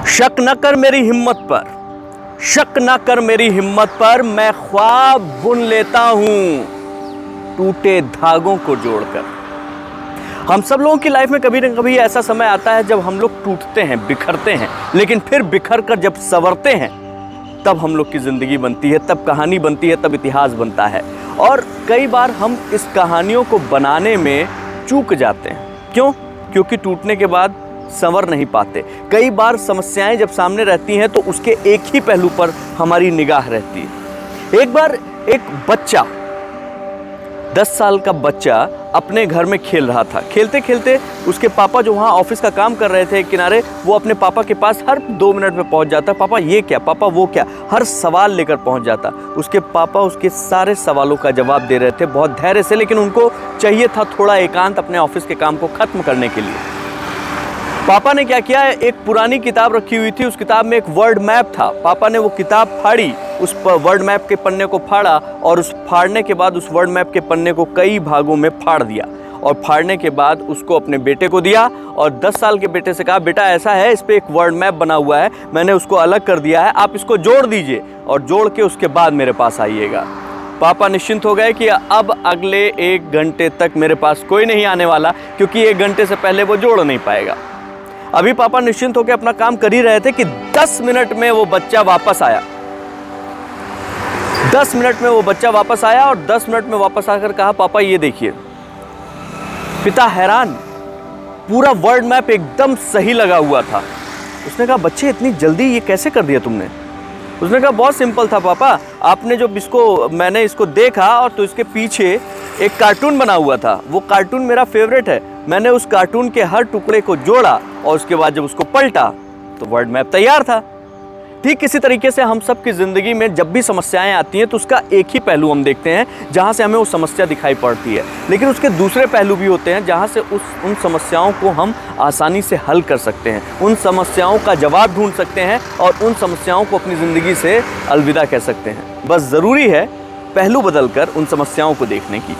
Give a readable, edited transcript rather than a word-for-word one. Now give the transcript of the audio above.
शक न कर मेरी हिम्मत पर, शक न कर मेरी हिम्मत पर, मैं ख्वाब बुन लेता हूं टूटे धागों को जोड़कर। हम सब लोगों की लाइफ में कभी न कभी ऐसा समय आता है जब हम लोग टूटते हैं, बिखरते हैं, लेकिन फिर बिखर कर जब संवरते हैं तब हम लोग की ज़िंदगी बनती है, तब कहानी बनती है, तब इतिहास बनता है। और कई बार हम इस कहानियों को बनाने में चूक जाते हैं। क्यों? क्योंकि टूटने के बाद संवर नहीं पाते। कई बार समस्याएं जब सामने रहती हैं तो उसके एक ही पहलू पर हमारी निगाह रहती है। एक बार एक बच्चा, 10 साल का बच्चा अपने घर में खेल रहा था। खेलते खेलते उसके पापा जो वहाँ ऑफिस का काम कर रहे थे किनारे, वो अपने पापा के पास हर 2 मिनट में पहुँच जाता। पापा ये क्या, पापा वो क्या, हर सवाल लेकर पहुँच जाता। उसके पापा उसके सारे सवालों का जवाब दे रहे थे बहुत धैर्य से, लेकिन उनको चाहिए था थोड़ा एकांत अपने ऑफिस के काम को ख़त्म करने के लिए। पापा ने क्या किया, एक पुरानी किताब रखी हुई थी, उस किताब में एक वर्ड मैप था। पापा ने वो किताब फाड़ी, उस वर्ड मैप के पन्ने को फाड़ा और उस फाड़ने के बाद उस वर्ड मैप के पन्ने को कई भागों में फाड़ दिया और फाड़ने के बाद उसको अपने बेटे को दिया और 10 साल के बेटे से कहा, बेटा ऐसा है, इस पे एक वर्ड मैप बना हुआ है, मैंने उसको अलग कर दिया है, आप इसको जोड़ दीजिए और जोड़ के उसके बाद मेरे पास आइएगा। पापा निश्चिंत हो गए कि अब अगले 1 घंटे तक मेरे पास कोई नहीं आने वाला, क्योंकि 1 घंटे से पहले वो जोड़ नहीं पाएगा। अभी पापा निश्चिंत होकर अपना काम कर ही रहे थे कि 10 मिनट में वो बच्चा वापस आया। 10 मिनट में वो बच्चा वापस आया और 10 मिनट में वापस आकर कहा, पापा ये देखिए। पिता हैरान, पूरा वर्ड मैप एकदम सही लगा हुआ था। उसने कहा, बच्चे इतनी जल्दी ये कैसे कर दिया तुमने? उसने कहा, बहुत सिंपल था पापा, आपने जो मैंने इसको देखा और तो इसके पीछे एक कार्टून बना हुआ था, वो कार्टून मेरा फेवरेट है, मैंने उस कार्टून के हर टुकड़े को जोड़ा और उसके बाद जब उसको पलटा तो वर्ड मैप तैयार था। ठीक इसी तरीके से हम सब की ज़िंदगी में जब भी समस्याएं आती हैं तो उसका एक ही पहलू हम देखते हैं जहां से हमें वो समस्या दिखाई पड़ती है, लेकिन उसके दूसरे पहलू भी होते हैं जहां से उन समस्याओं को हम आसानी से हल कर सकते हैं, उन समस्याओं का जवाब ढूंढ सकते हैं और उन समस्याओं को अपनी ज़िंदगी से अलविदा कह सकते हैं। बस ज़रूरी है पहलू बदल कर उन समस्याओं को देखने की।